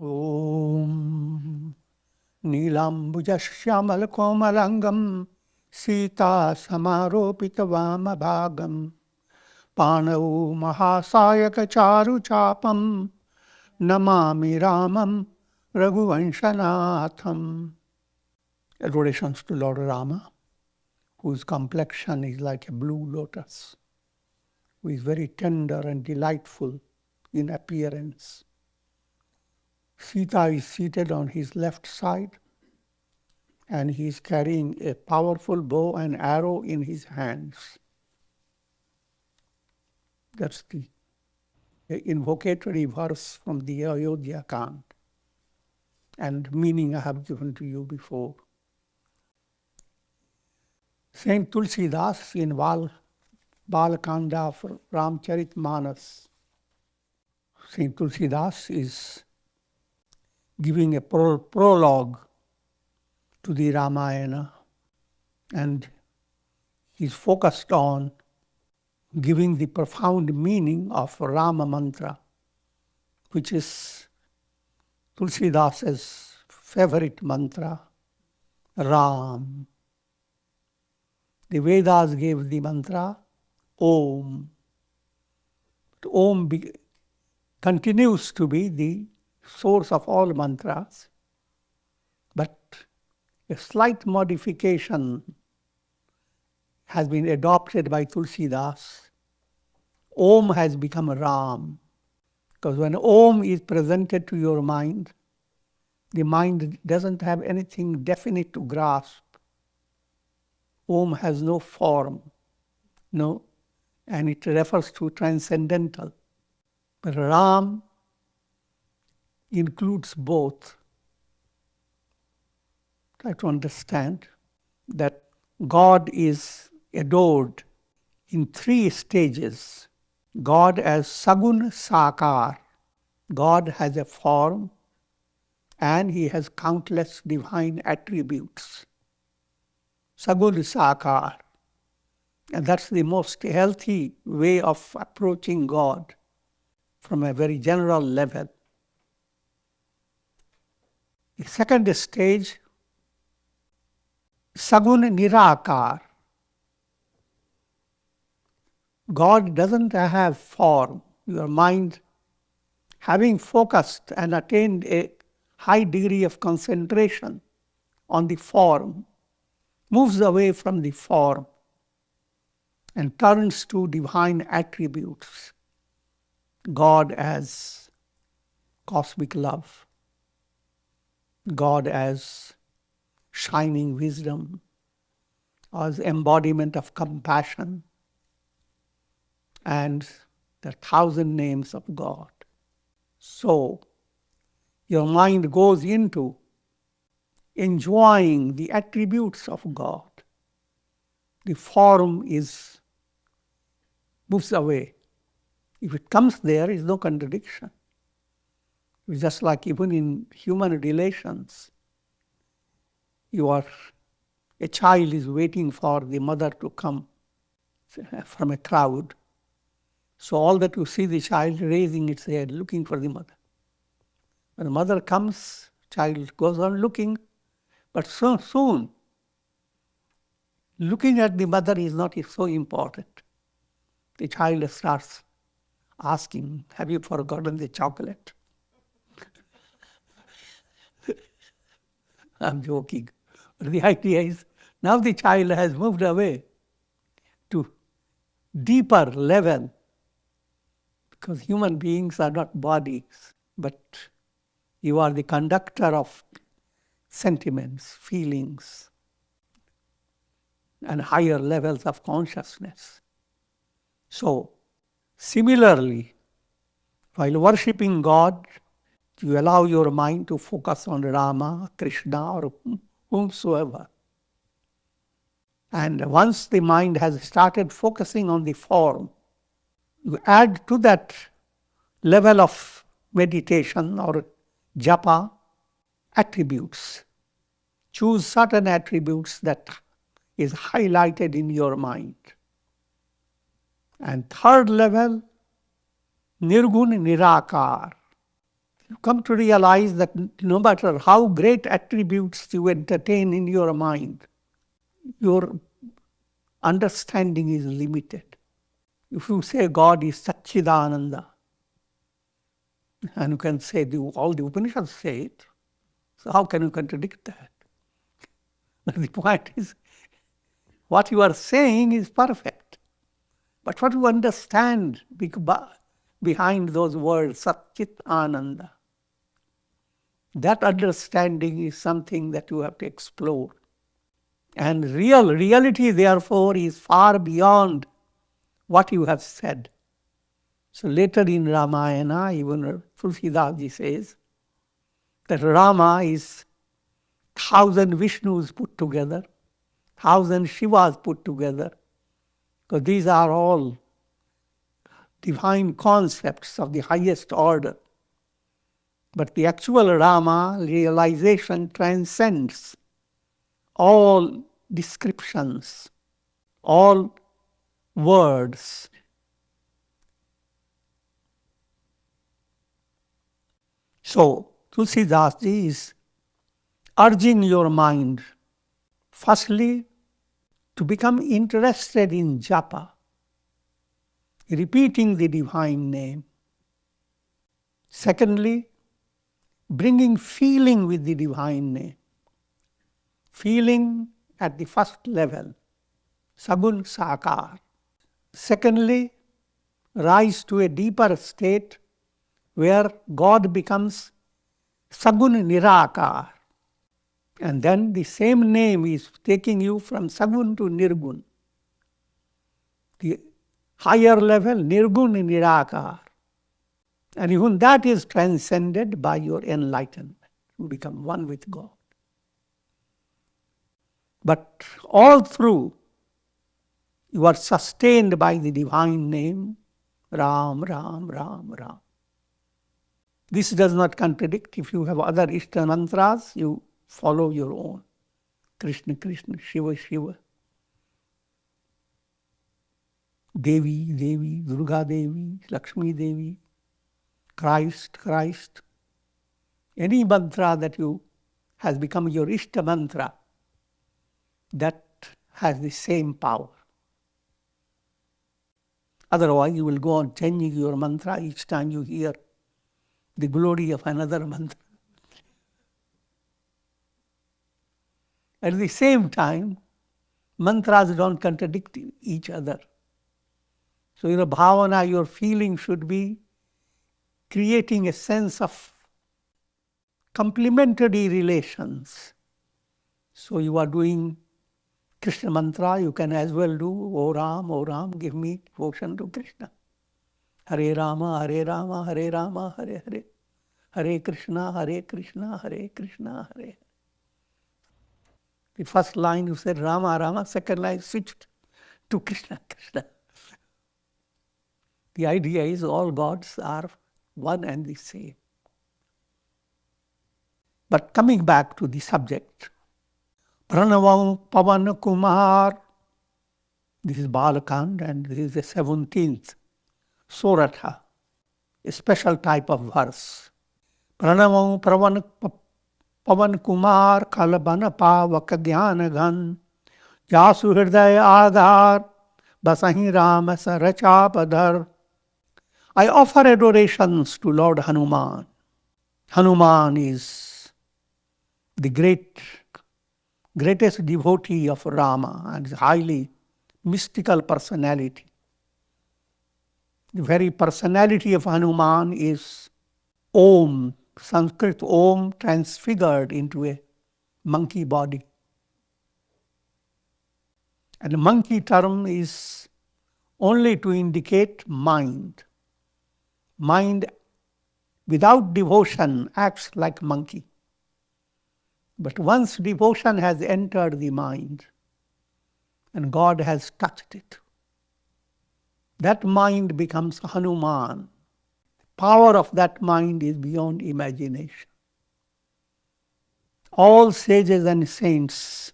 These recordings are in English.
Om Neelambujashyamalkomalangam Sita Samaropitavamabhagam Panau Mahasayaka Charu Chapam Namami Ramam Raghuvanshanatham. Adorations to Lord Rama, whose complexion is like a blue lotus, who is very tender and delightful in appearance. Sita is seated on his left side, and he is carrying a powerful bow and arrow in his hands. That's the invocatory verse from the Ayodhya Kand, and meaning I have given to you before. Saint Tulsidas in Balakanda of Ramcharitmanas, Saint Tulsidas is giving a prologue to the Ramayana, and he's focused on giving the profound meaning of Rama mantra, which is Tulsidas's favorite mantra, Ram. The Vedas gave the mantra Om. Om continues to be the source of all mantras, but a slight modification has been adopted by Tulsidas. Om has become Ram, because when Om is presented to your mind, the mind doesn't have anything definite to grasp. Om has no form, and it refers to transcendental. But Ram includes both. Try to understand that God is adored in three stages. God as Sagun Sakar. God has a form and he has countless divine attributes. Sagun Sakar. And that's the most healthy way of approaching God from a very general level. The second stage, Sagun Nirakar. God doesn't have form. Your mind, having focused and attained a high degree of concentration on the form, moves away from the form and turns to divine attributes. God as cosmic love, God as shining wisdom, as embodiment of compassion, and the 1,000 names of God. So, your mind goes into enjoying the attributes of God. The form moves away. If it comes there, is no contradiction. It's just like even in human relations, a child is waiting for the mother to come from a crowd. So all that you see the child raising its head, looking for the mother. When the mother comes, child goes on looking, but so soon, looking at the mother is not so important. The child starts asking, have you forgotten the chocolate? I'm joking. But the idea is, now the child has moved away to deeper level, because human beings are not bodies, but you are the conductor of sentiments, feelings, and higher levels of consciousness. So, similarly, while worshipping God, you allow your mind to focus on Rama, Krishna, or whomsoever. And once the mind has started focusing on the form, you add to that level of meditation or japa attributes. Choose certain attributes that is highlighted in your mind. And third level, Nirgun Nirakar. come to realize that no matter how great attributes you entertain in your mind, your understanding is limited. If you say God is Satchidananda, and you can say all the Upanishads say it, so how can you contradict that? But the point is, what you are saying is perfect. But what you understand behind those words, Satchit Ananda, that understanding is something that you have to explore. And reality, therefore, is far beyond what you have said. So later in Ramayana, even Tulsidas says that Rama is 1,000 Vishnus put together, 1,000 Shivas put together, because these are all divine concepts of the highest order. But the actual Rama realization transcends all descriptions, all words. So, Tulsidas Ji is urging your mind, firstly, to become interested in japa, repeating the divine name. Secondly, bringing feeling with the divine name. Feeling at the first level, Sagun Sakar. Secondly, rise to a deeper state where God becomes Sagun Nirakar. And then the same name is taking you from Sagun to Nirgun. The higher level, Nirgun Nirakar. And even that is transcended by your enlightenment. You become one with God. But all through, you are sustained by the divine name, Ram, Ram, Ram, Ram. This does not contradict. If you have other Ishta mantras, you follow your own. Krishna, Krishna, Shiva, Shiva. Devi, Devi, Durga Devi, Lakshmi Devi, Christ, Christ. Any mantra that has become your Ishta mantra, that has the same power. Otherwise, you will go on changing your mantra each time you hear the glory of another mantra. At the same time, mantras don't contradict each other. So your bhavana, your feeling should be creating a sense of complementary relations. So you are doing Krishna mantra, you can as well do, O Ram, give me devotion to Krishna. Hare Rama, Hare Rama, Hare Rama, Hare Hare. Hare Krishna, Hare Krishna, Hare Krishna, Hare. The first line you said Rama, Rama, second line switched to Krishna, Krishna. The idea is all gods are one and the same. But coming back to the subject, Pranavam Pavan Kumar, this is Balakand and this is the 17th Sorata, a special type of verse. Pranavam Pavan Kumar Kalabana Pavak Dhyana Gan Jasu Hridaya Adhar Basahi Rama Sarachapadhar. I offer adorations to Lord Hanuman. Hanuman is the greatest devotee of Rama and is highly mystical personality. The very personality of Hanuman is Om, Sanskrit Om transfigured into a monkey body. And the monkey term is only to indicate mind. Mind without devotion acts like monkey. But once devotion has entered the mind and God has touched it, that mind becomes Hanuman. The power of that mind is beyond imagination. All sages and saints,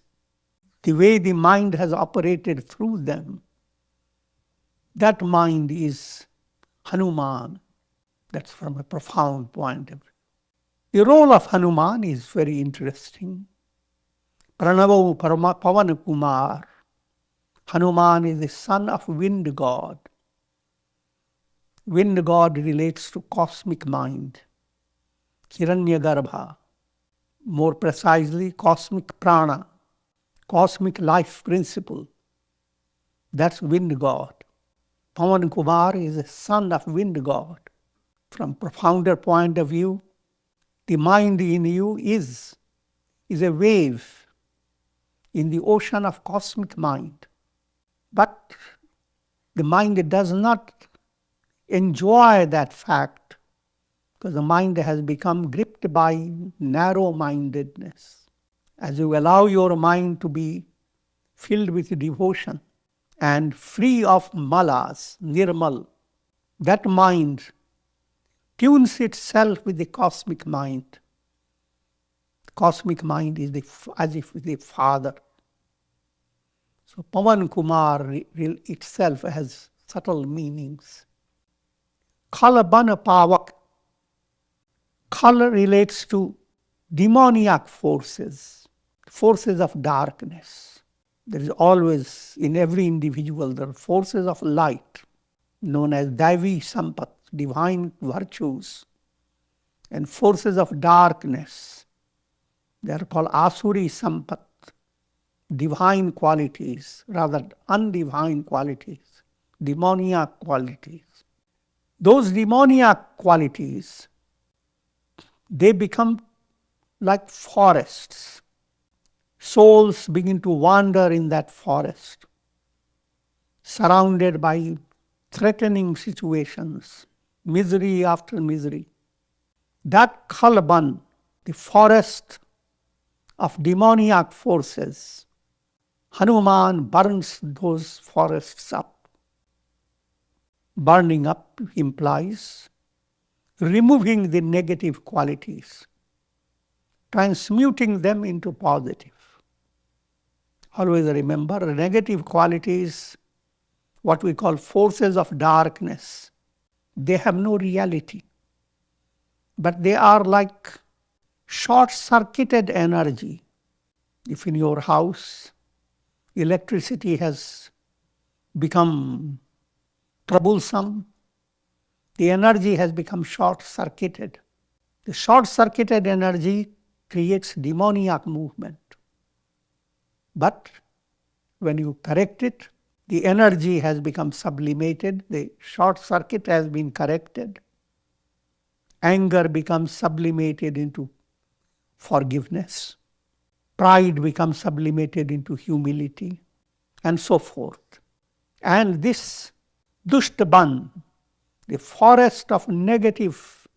the way the mind has operated through them, that mind is Hanuman. That's from a profound point of view. The role of Hanuman is very interesting. Pranavo Pavan Kumar. Hanuman is the son of wind god. Wind god relates to cosmic mind, Hiranyagarbha, more precisely cosmic prana, cosmic life principle. That's wind god. Pavan Kumar is a son of wind god. From profounder point of view, the mind in you is a wave in the ocean of cosmic mind. But the mind does not enjoy that fact because the mind has become gripped by narrow-mindedness. As you allow your mind to be filled with devotion and free of malas, nirmal, that mind tunes itself with the cosmic mind. The cosmic mind is as if the father. So Pavan Kumar itself has subtle meanings. Kalabana Pavak. Kal relates to demoniac forces, forces of darkness. There is always, in every individual, there are forces of light, known as Daivi Sampat, divine virtues, and forces of darkness. They are called Asuri Sampat, divine qualities, rather undivine qualities, demoniac qualities. Those demoniac qualities, they become like forests. Souls begin to wander in that forest, surrounded by threatening situations, misery after misery. That Kalaban, the forest of demoniac forces, Hanuman burns those forests up. Burning up implies removing the negative qualities, transmuting them into positive. Always remember, negative qualities, what we call forces of darkness, they have no reality. But they are like short-circuited energy. If in your house electricity has become troublesome, the energy has become short-circuited. The short-circuited energy creates demoniac movement. But when you correct it, the energy has become sublimated, the short circuit has been corrected. Anger becomes sublimated into forgiveness. Pride becomes sublimated into humility, and so forth. And this Dushtaban, the forest of negative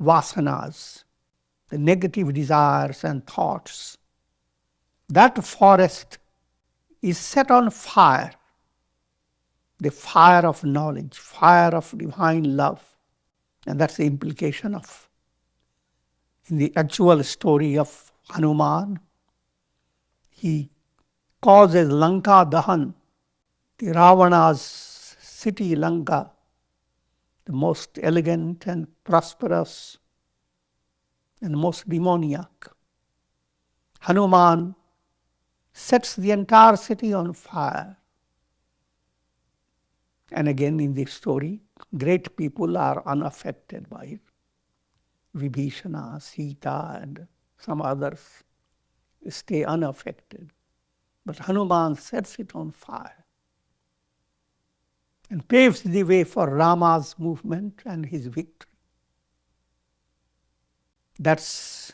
vasanas, the negative desires and thoughts, that forest is set on fire, the fire of knowledge, fire of divine love. And that's the implication of, in the actual story of Hanuman, he causes Lanka Dahan, the Ravana's city Lanka, the most elegant and prosperous and most demoniac. Hanuman sets the entire city on fire. And again in this story, great people are unaffected by it. Vibhishana, Sita, and some others stay unaffected. But Hanuman sets it on fire and paves the way for Rama's movement and his victory. That's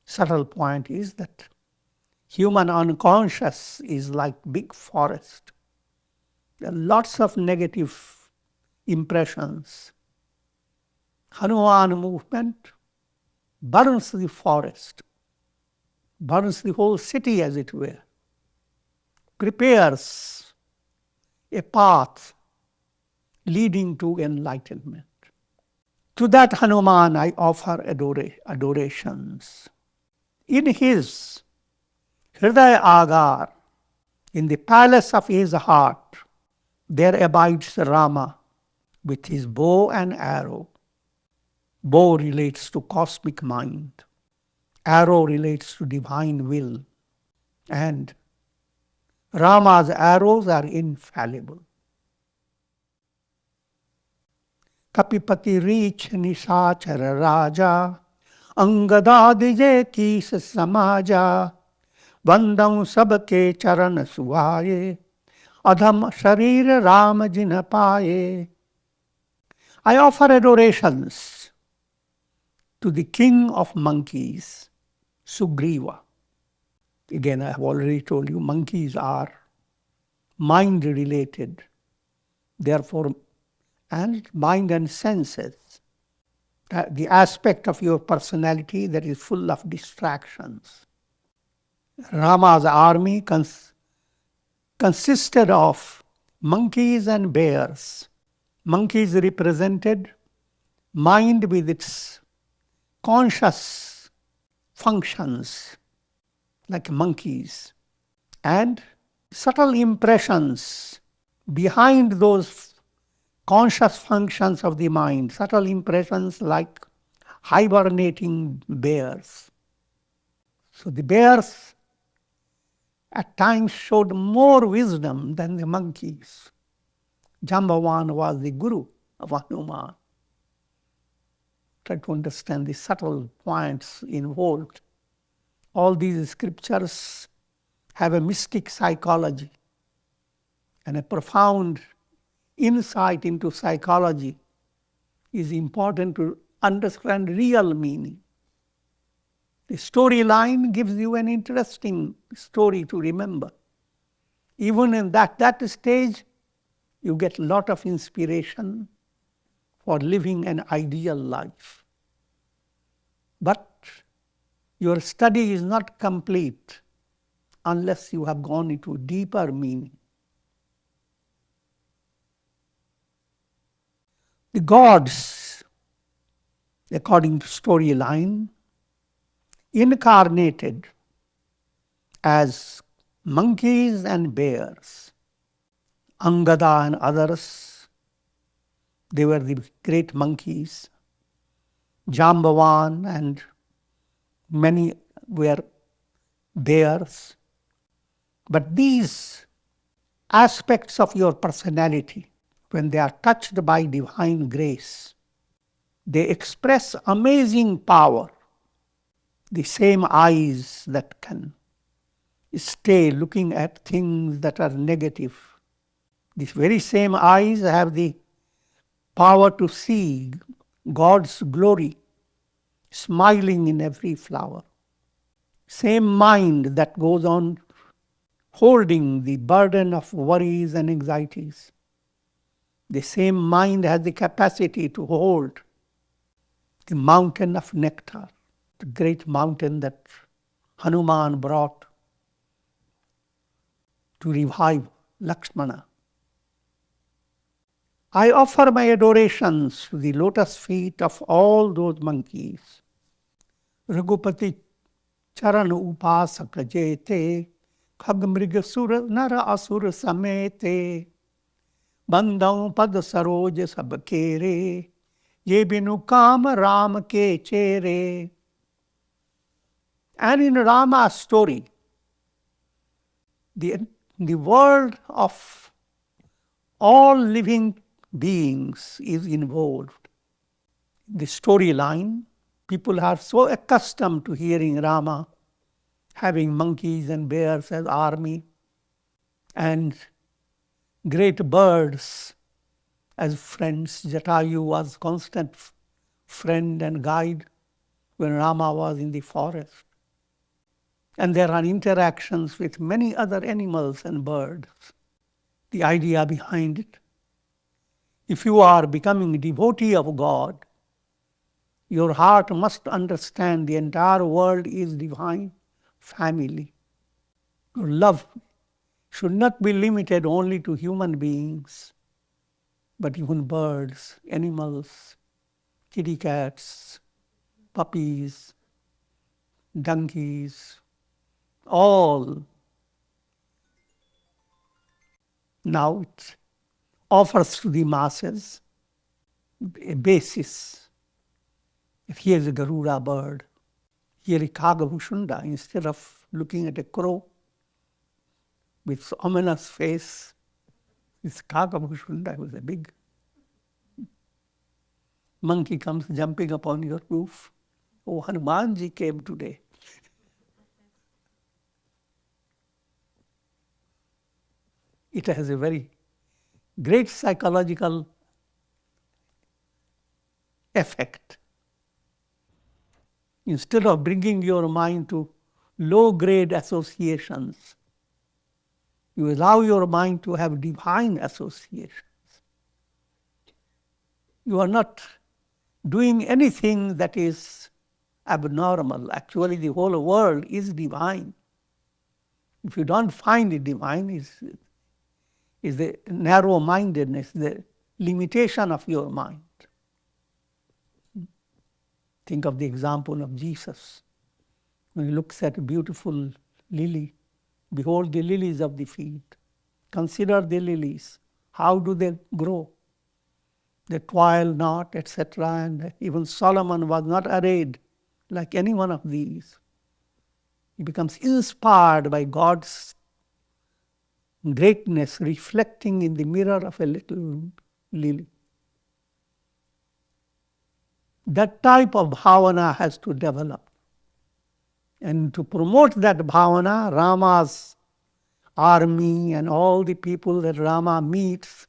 subtle point is that human unconscious is like big forest. There are lots of negative impressions. Hanuman movement burns the forest, burns the whole city as it were, prepares a path leading to enlightenment. To that Hanuman I offer adorations. In his Hridaya Agar, in the palace of his heart, there abides Rama with his bow and arrow. Bow relates to cosmic mind. Arrow relates to divine will. And Rama's arrows are infallible. Kapipati reach Nishachara Raja, Angadadije Kis Samaja, Vandam Sabke Charan Suaye, Adham Sharir Ram Jin Paye. I offer adorations to the king of monkeys, Sugriva. Again, I have already told you, monkeys are mind-related. Therefore, and mind and senses, the aspect of your personality that is full of distractions. Rama's army consisted of monkeys and bears. Monkeys represented mind with its conscious functions, like monkeys, and subtle impressions behind those conscious functions of the mind, subtle impressions like hibernating bears. So the bears at times showed more wisdom than the monkeys. Jambavan was the guru of Hanuman. Try to understand the subtle points involved. All these scriptures have a mystic psychology and a profound insight into psychology is important to understand real meaning. The storyline gives you an interesting story to remember. Even in that stage, you get a lot of inspiration for living an ideal life. But your study is not complete unless you have gone into deeper meaning. The gods, according to storyline, incarnated as monkeys and bears. Angada and others, they were the great monkeys. Jambavan and many were bears. But these aspects of your personality, when they are touched by divine grace, they express amazing power. The same eyes that can stay looking at things that are negative, these very same eyes have the power to see God's glory smiling in every flower. Same mind that goes on holding the burden of worries and anxieties. The same mind has the capacity to hold the mountain of nectar, the great mountain that Hanuman brought to revive Lakshmana. I offer my adorations to the lotus feet of all those monkeys. Raghupati charan upasak jete, khag sura nara asura samete, bandam pad saroj sab kere, ye binu kam ram ke chere. And in Rama's story, the world of all living beings is involved. The storyline, people are so accustomed to hearing Rama having monkeys and bears as army and great birds as friends. Jatayu was constant friend and guide when Rama was in the forest. And there are interactions with many other animals and birds. The idea behind it, if you are becoming a devotee of God, your heart must understand the entire world is divine family. Your love should not be limited only to human beings, but even birds, animals, kitty cats, puppies, donkeys, all. Now it offers to the masses a basis Here's a Garuda bird. Here is Kagabhushunda. Instead of looking at a crow with ominous face, it's Kagabhushunda with a big monkey comes jumping upon your roof. Oh, Hanumanji came today. It has a very great psychological effect. Instead of bringing your mind to low-grade associations, you allow your mind to have divine associations. You are not doing anything that is abnormal. Actually, the whole world is divine. If you don't find it divine, is the narrow-mindedness, the limitation of your mind. Think of the example of Jesus. When he looks at a beautiful lily, behold the lilies of the field. Consider the lilies. How do they grow? They toil not, etc. And even Solomon was not arrayed like any one of these. He becomes inspired by God's greatness reflecting in the mirror of a little lily. That type of bhavana has to develop. And to promote that bhavana, Rama's army and all the people that Rama meets,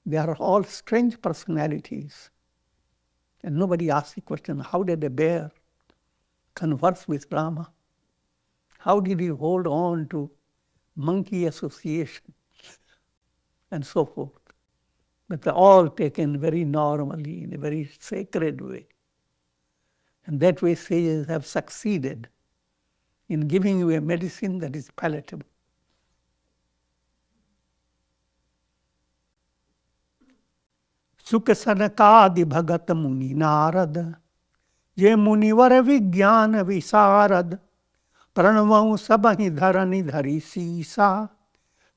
they are all strange personalities. And nobody asks the question, how did a bear converse with Rama? How did he hold on to monkey association? And so forth. But they're all taken very normally, in a very sacred way. And that way sages have succeeded in giving you a medicine that is palatable. Sukha sanakadi bhagat muni narad, je munivar vigyan visarad, pranavau sabahi dharani dhari sisa,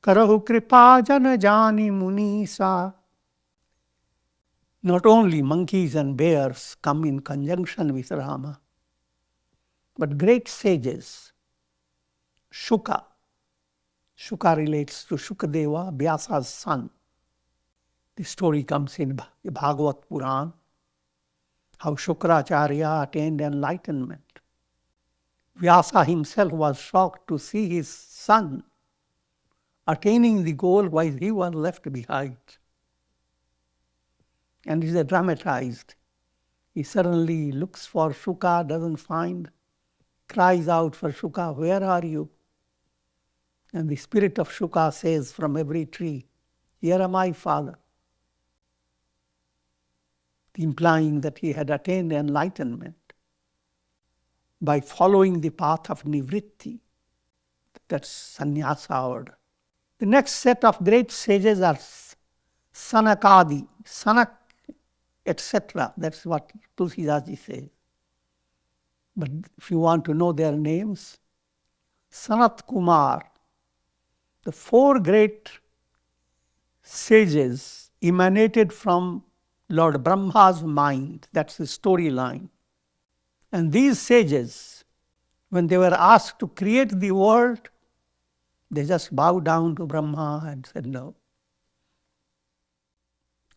karahu kripa jana jani munisa. Not only monkeys and bears come in conjunction with Rama, but great sages, Shuka. Shuka relates to Shukadeva, Vyasa's son. The story comes in the Bhagavad Puran, how Shukracharya attained enlightenment. Vyasa himself was shocked to see his son attaining the goal while he was left behind. And it is dramatized. He suddenly looks for Shuka, doesn't find, cries out for Shuka, where are you? And the spirit of Shuka says from every tree, here am I, father. Implying that he had attained enlightenment by following the path of nivritti. That's sannyasa order. The next set of great sages are Sanakadi, Sanak, etc. That's what Tulsidaji says. But if you want to know their names, Sanat Kumar, the four great sages emanated from Lord Brahma's mind. That's the storyline. And these sages, when they were asked to create the world, they just bowed down to Brahma and said no.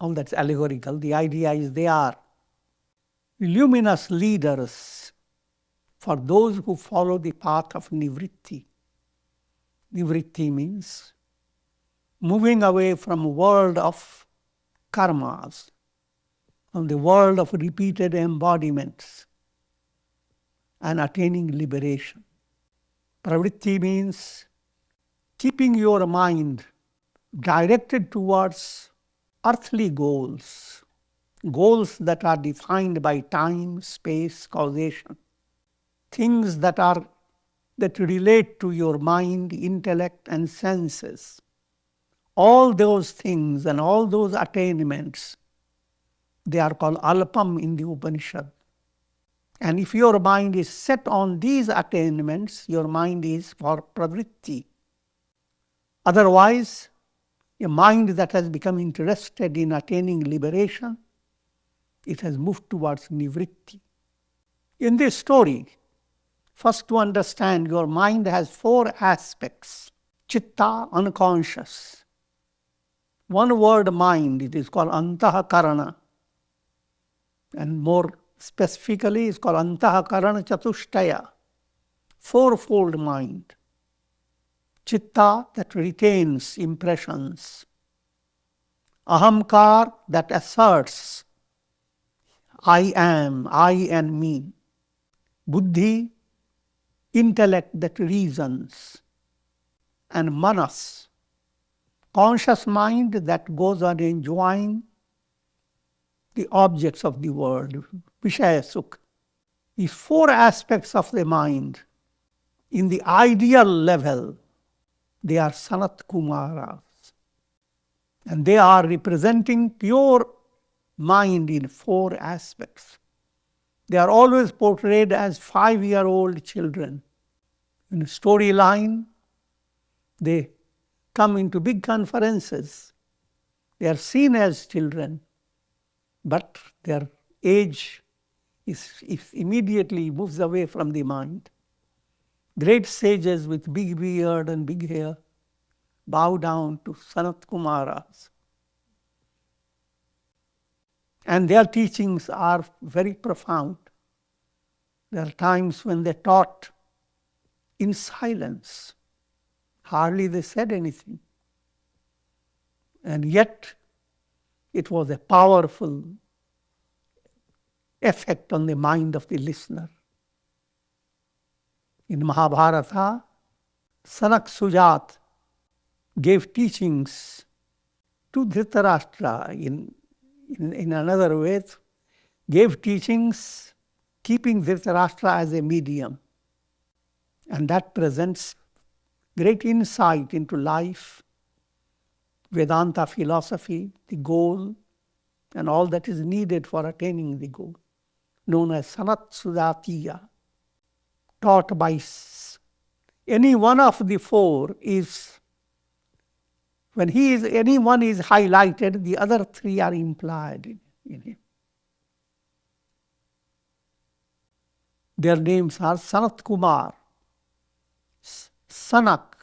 All that's allegorical. The idea is they are luminous leaders for those who follow the path of nivritti. Nivritti means moving away from a world of karmas, from the world of repeated embodiments, and attaining liberation. Pravritti means keeping your mind directed towards earthly goals, goals that are defined by time, space, causation, things that relate to your mind, intellect, and senses. All those things and all those attainments, they are called alpam in the Upanishad. And if your mind is set on these attainments, your mind is for pravritti. Otherwise, a mind that has become interested in attaining liberation, it has moved towards nivritti. In this story, first to understand, your mind has 4 aspects. Chitta, unconscious. One word mind, it is called antahakarana. And more specifically, it's called antahakarana chatushtaya. 4-fold mind. Chitta, that retains impressions. Ahamkar, that asserts, I am, I and me. Buddhi, intellect that reasons. And manas, conscious mind that goes on enjoying the objects of the world, Vishaya Sukha. These 4 aspects of the mind, in the ideal level, they are Sanat Kumaras. And they are representing pure mind in 4 aspects. They are always portrayed as 5-year-old children. In a storyline, they come into big conferences. They are seen as children, but their age is immediately moves away from the mind. Great sages with big beard and big hair bow down to Sanat Kumaras. And their teachings are very profound. There are times when they taught in silence. Hardly they said anything. And yet, it was a powerful effect on the mind of the listener. In Mahabharata, Sanak Sujat gave teachings to Dhritarashtra in another way, gave teachings keeping Dhritarashtra as a medium. And that presents great insight into life, Vedanta philosophy, the goal, and all that is needed for attaining the goal, known as Sanat Sujatiya, taught by any one of the 4 is, when any one is highlighted, the other 3 are implied in him. Their names are Sanat Kumar, Sanak,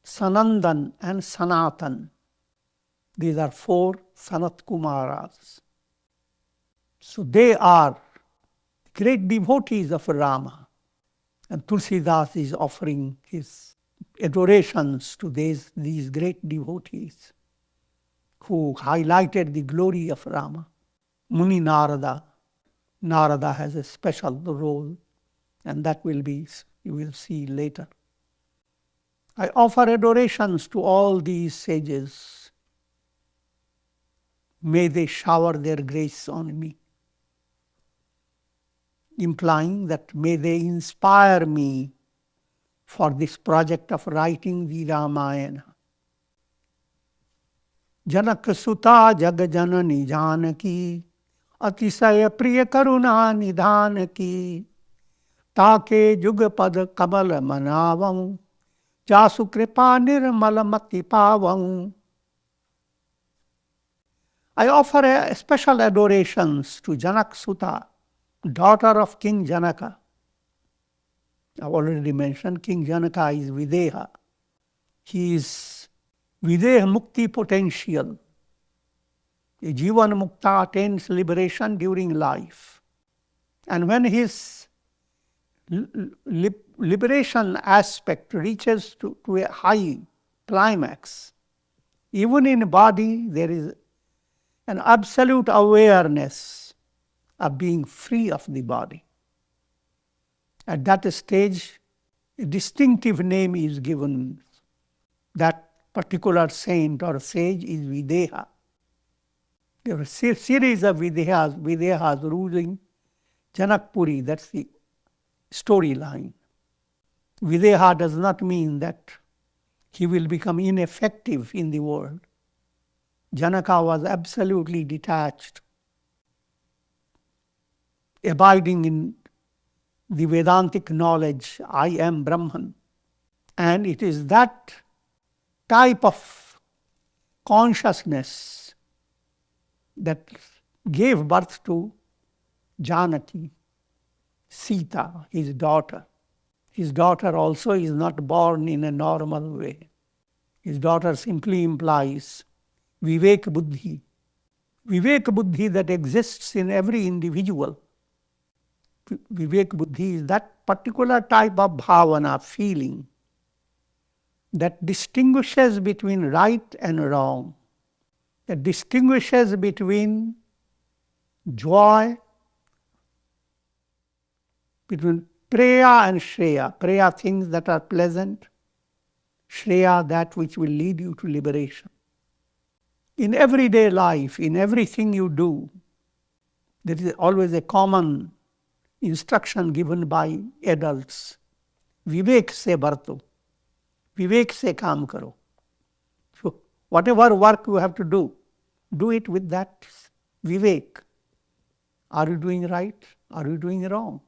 Sanandan, and Sanatan. These are 4 Sanat Kumaras. So they are great devotees of Rama. And Tulsidas is offering his adorations to these great devotees who highlighted the glory of Rama. Muni Narada. Narada has a special role, and that you will see later. I offer adorations to all these sages. May they shower their grace on me, implying that may they inspire me for this project of writing the Ramayana. Janaka Suta Jagajanani Janaki Atisaya Priya Karuna Nidhanaki Take Jugapad Kamala Manavam Jasu Kripa Nirmalamati Pavam. I offer a special adorations to Janak Suta, daughter of King Janaka. I've already mentioned King Janaka is Videha. He is Videha Mukti potential. A Jivan Mukta attains liberation during life. And when his liberation aspect reaches to a high climax, even in body there is an absolute awareness of being free of the body. At that stage, a distinctive name is given. That particular saint or sage is Videha. There are a series of Videhas ruling Janakpuri. That's the storyline. Videha does not mean that he will become ineffective in the world. Janaka was absolutely detached, abiding in the Vedantic knowledge, I am Brahman. And it is that type of consciousness that gave birth to Janaki, Sita, his daughter. His daughter also is not born in a normal way. His daughter simply implies Vivek Buddhi. Vivek Buddhi that exists in every individual. Vivek Buddhi is that particular type of bhavana, feeling, that distinguishes between right and wrong, that distinguishes between joy, between Preya and Shreya. Preya, things that are pleasant. Shreya, that which will lead you to liberation. In everyday life, in everything you do, there is always a common instruction given by adults. Vivek se barto. Vivek se kaam karo. So whatever work you have to do it with that Vivek. Are you doing right? Are you doing wrong?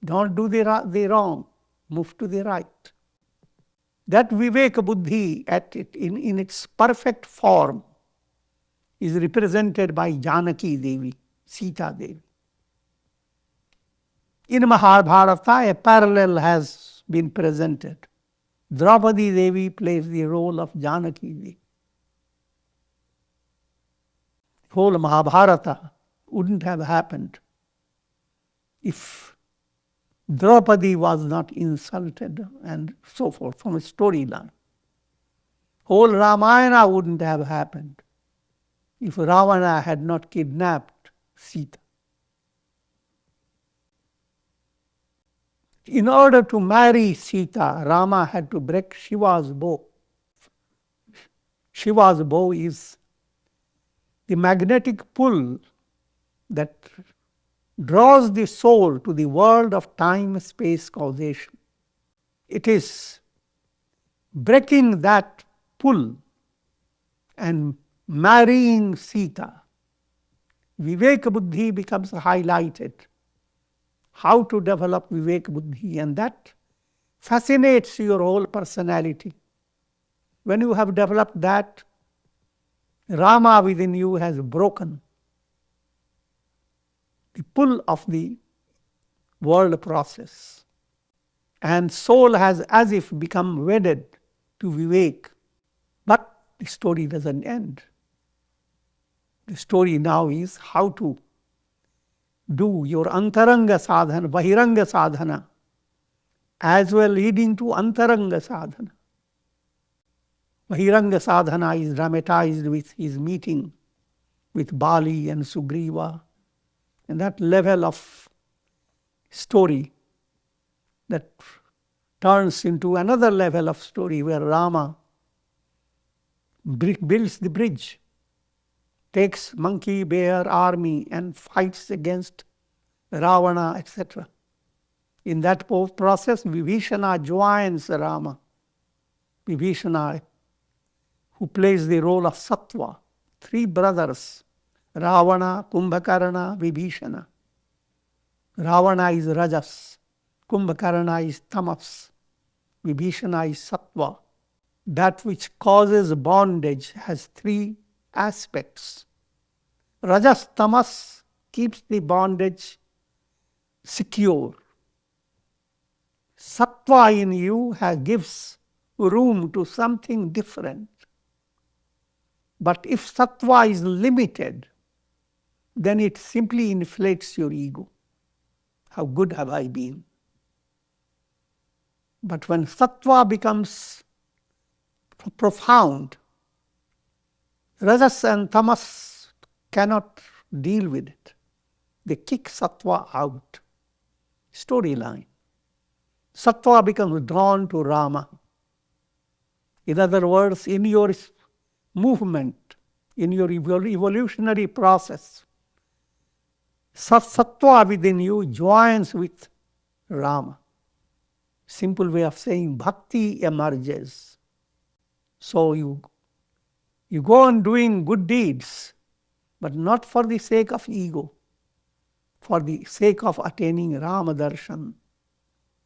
Don't do the wrong. Move to the right. That Vivek Buddhi in its perfect form is represented by Janaki Devi, Sita Devi. In Mahabharata, a parallel has been presented. Draupadi Devi plays the role of Janaki Devi. Whole Mahabharata wouldn't have happened if Draupadi was not insulted and so forth from a storyline. Whole Ramayana wouldn't have happened if Ravana had not kidnapped Sita. In order to marry Sita, Rama had to break Shiva's bow. Shiva's bow is the magnetic pull that draws the soul to the world of time, space, causation. It is breaking that pull and marrying Sita. Vivek Buddhi becomes highlighted. How to develop Vivek Buddhi, and that fascinates your whole personality. When you have developed that, Rama within you has broken the pull of the world process. And soul has as if become wedded to Vivek. But the story doesn't end. The story now is how to do your antaranga sadhana, bahiranga sadhana, as well leading to antaranga sadhana. Bahiranga sadhana is dramatized with his meeting with Bali and Sugriva, and that level of story that turns into another level of story where Rama builds the bridge, takes monkey, bear army and fights against Ravana, etc. In that process, Vibhishana joins Rama. Vibhishana, who plays the role of Sattva, three brothers, Ravana, Kumbhakarna, Vibhishana. Ravana is Rajas, Kumbhakarna is Tamas, Vibhishana is Sattva. That which causes bondage has three aspects. Rajas, Tamas keeps the bondage secure. Sattva in you gives room to something different. But if Sattva is limited, then it simply inflates your ego. How good have I been? But when Sattva becomes profound, Rajas and Tamas cannot deal with it. They kick Sattva out. Storyline. Sattva becomes drawn to Rama. In other words, in your movement, in your evolutionary process, Sattva within you joins with Rama. Simple way of saying bhakti emerges. So you go on doing good deeds, but not for the sake of ego, for the sake of attaining Rama darshan,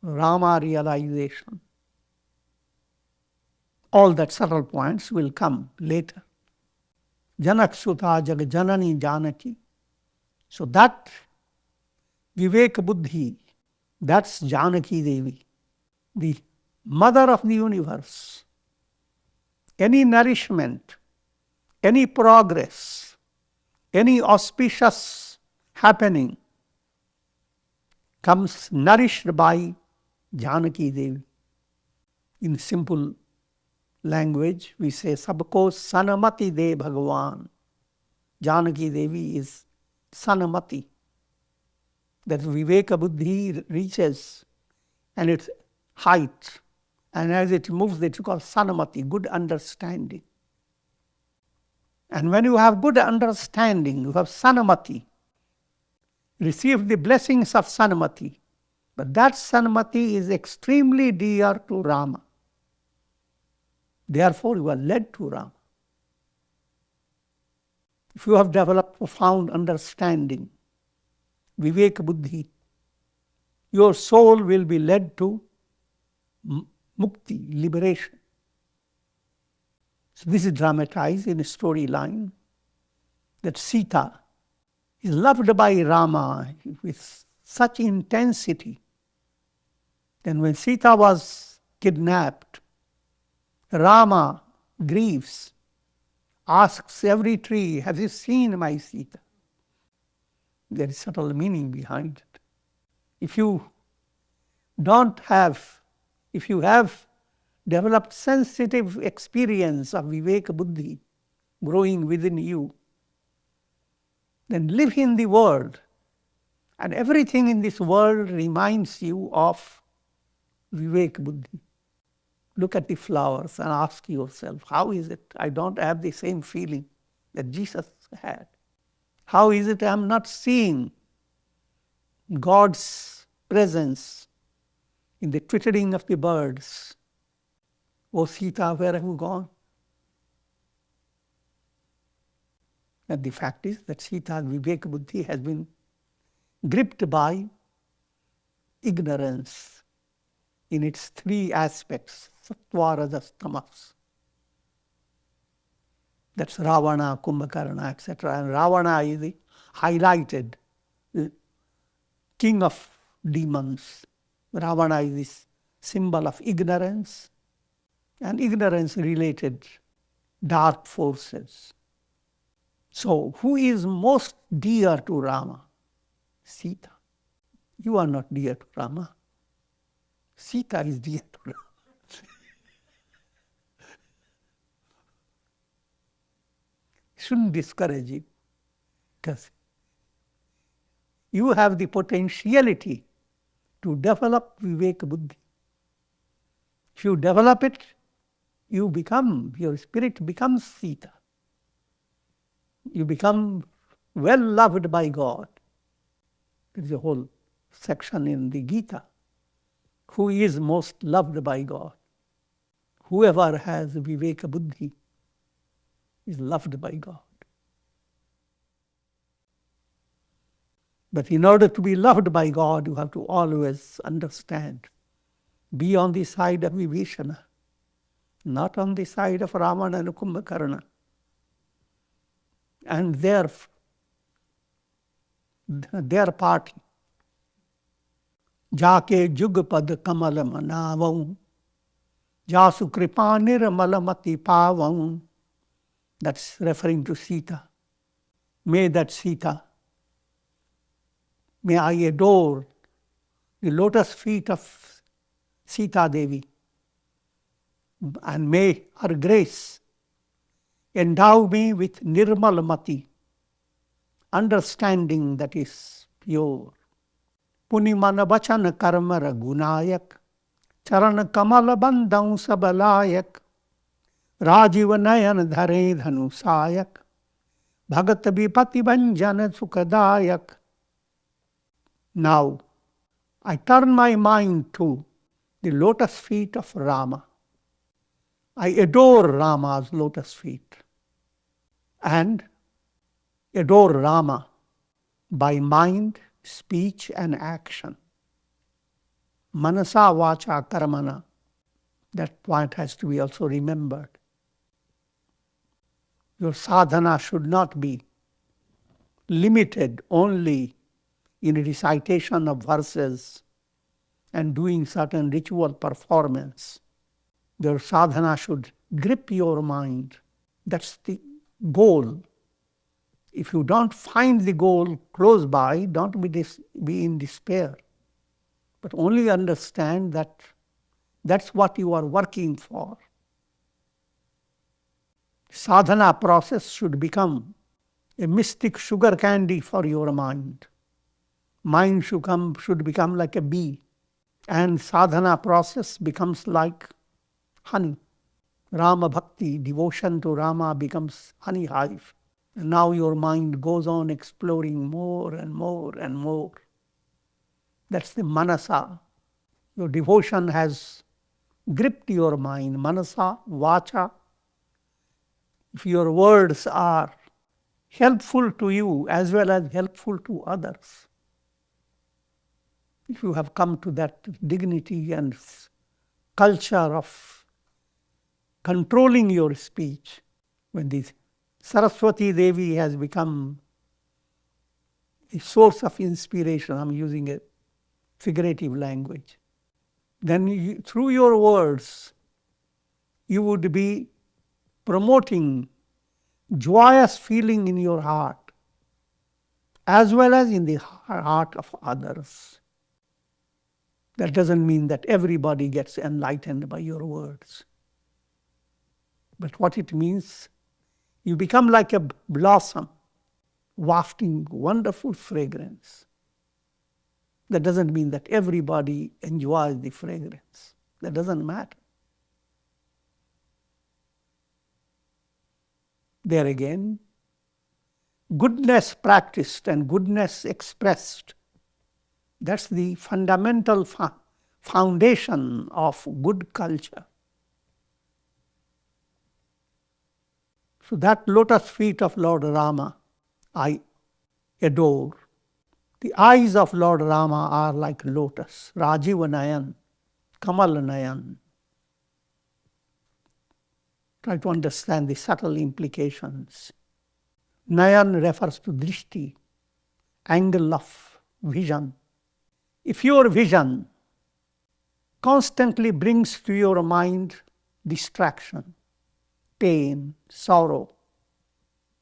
Rama realization. All that subtle points will come later. Janak Sutta Jag Janani Janaki. So that Vivek Buddhi, that's Janaki Devi, the mother of the universe. Any nourishment, any progress, any auspicious happening comes nourished by Janaki Devi. In simple language, we say, Sabko Sanamati De Bhagavan. Janaki Devi is Sanamati. That Viveka Buddhi reaches and its height. And as it moves, it's called Sanamati, good understanding. And when you have good understanding, you have Sanamati, receive the blessings of Sanamati. But that Sanamati is extremely dear to Rama. Therefore, you are led to Rama. If you have developed profound understanding, Vivek Buddhi, your soul will be led to mukti, liberation. So this is dramatized in a storyline that Sita is loved by Rama with such intensity. Then when Sita was kidnapped, Rama grieves, asks every tree, have you seen my Sita? There is subtle meaning behind it. If you have developed sensitive experience of Viveka Buddhi growing within you, then live in the world, and everything in this world reminds you of Viveka Buddhi. Look at the flowers and ask yourself, how is it I don't have the same feeling that Jesus had? How is it I'm not seeing God's presence in the twittering of the birds? Oh Sita, where have you gone? And the fact is that Sita's Viveka Buddhi has been gripped by ignorance in its three aspects, sattva, rajas, tamas. That's Ravana, Kumbhakarna, etc. And Ravana is the highlighted king of demons. Ravana is this symbol of ignorance and ignorance-related dark forces. So, who is most dear to Rama? Sita. You are not dear to Rama. Sita is dear to Rama. Shouldn't discourage it, because you have the potentiality to develop Viveka Buddhi. If you develop it, your spirit becomes Sita. You become well loved by God. There is a whole section in the Gita. Who is most loved by God? Whoever has Viveka Buddhi is loved by God. But in order to be loved by God, you have to always understand. Be on the side of Vibhishana, not on the side of Ravana and Kumbhakarna. And their party. Jake Jugpad Kamal Manavam, Jasu Kripa Nirmalamati Pavam. That's referring to Sita. May I adore the lotus feet of Sita Devi, and may her grace endow me with Nirmalamati, understanding that is pure. Punimana Bachana Karmara Gunayak, Charana Kamala Bandam Sabalayak, Rajiva Nayan Dhare Dhanusayak, Bhagat Vipati Banjana Sukadayak. Now, I turn my mind to the lotus feet of Rama. I adore Rama's lotus feet and adore Rama by mind, speech and action. Manasa vacha karmana. That point has to be also remembered. Your sadhana should not be limited only in recitation of verses and doing certain ritual performance. Your sadhana should grip your mind. That's the goal. If you don't find the goal close by, don't be in despair. But only understand that that's what you are working for. Sadhana process should become a mystic sugar candy for your mind. Mind should become like a bee, and sadhana process becomes like honey. Rama Bhakti, devotion to Rama, becomes honey hive. And now your mind goes on exploring more and more and more. That's the manasa. Your devotion has gripped your mind. Manasa, vacha. If your words are helpful to you as well as helpful to others, if you have come to that dignity and culture of controlling your speech, when this Saraswati Devi has become a source of inspiration, I'm using a figurative language, then through your words, you would be promoting joyous feeling in your heart as well as in the heart of others. That doesn't mean that everybody gets enlightened by your words. But what it means, you become like a blossom, wafting wonderful fragrance. That doesn't mean that everybody enjoys the fragrance. That doesn't matter. There again, goodness practiced and goodness expressed, that's the fundamental foundation of good culture. So that lotus feet of Lord Rama, I adore. The eyes of Lord Rama are like lotus, Rajiva Nayan, Kamal Nayan. Try to understand the subtle implications. Nayan refers to drishti, angle of vision. If your vision constantly brings to your mind distraction, pain, sorrow,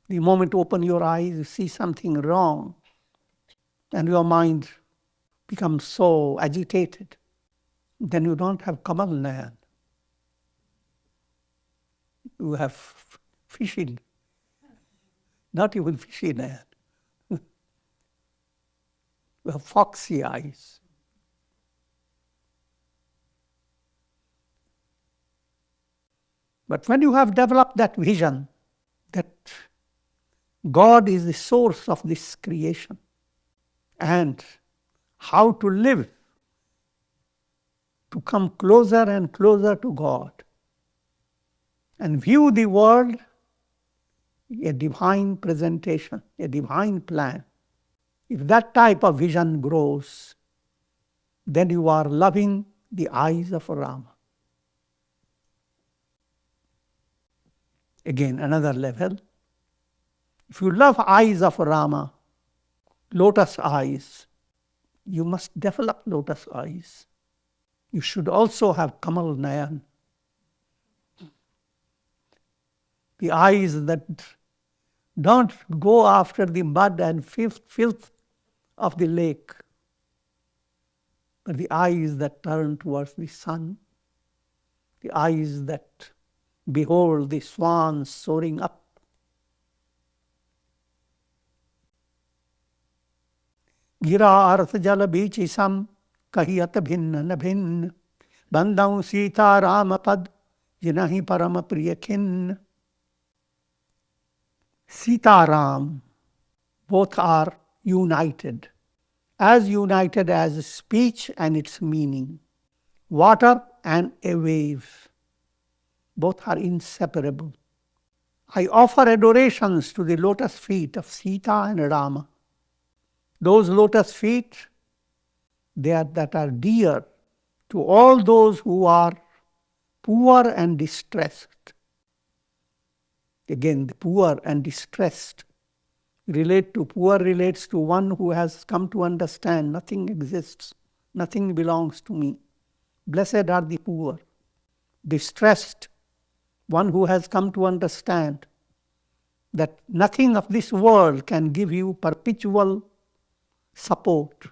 the moment you open your eyes, you see something wrong, and your mind becomes so agitated, then you don't have Kamal Nayan. You have fishy, not even fishy Nayan. You have foxy eyes. But when you have developed that vision, that God is the source of this creation, and how to live to come closer and closer to God, and view the world a divine presentation, a divine plan. If that type of vision grows, then you are loving the eyes of Rama. Again, another level. If you love eyes of Rama, lotus eyes, you must develop lotus eyes. You should also have Kamal Nayan. The eyes that don't go after the mud and filth of the lake, but the eyes that turn towards the sun, the eyes that behold the swans soaring up. Gira arth jala beechisam kahiyat bhinna na bhinna bandau Sita Rama pad jinahi parama priyakin. Sita Ram, both are united as speech and its meaning. Water and a wave, both are inseparable. I offer adorations to the lotus feet of Sita and Rama. Those lotus feet, that are dear to all those who are poor and distressed. Again, the poor and distressed relate to. Poor relates to one who has come to understand nothing exists, nothing belongs to me. Blessed are the poor. Distressed, one who has come to understand that nothing of this world can give you perpetual support.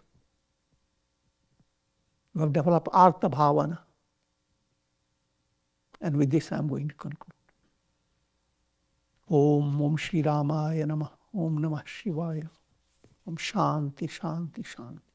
You have developed Artha Bhavana. And with this, I am going to conclude. Om Shri Ramaya Namah. Om Namah Shivaya. Om Shanti, Shanti, Shanti.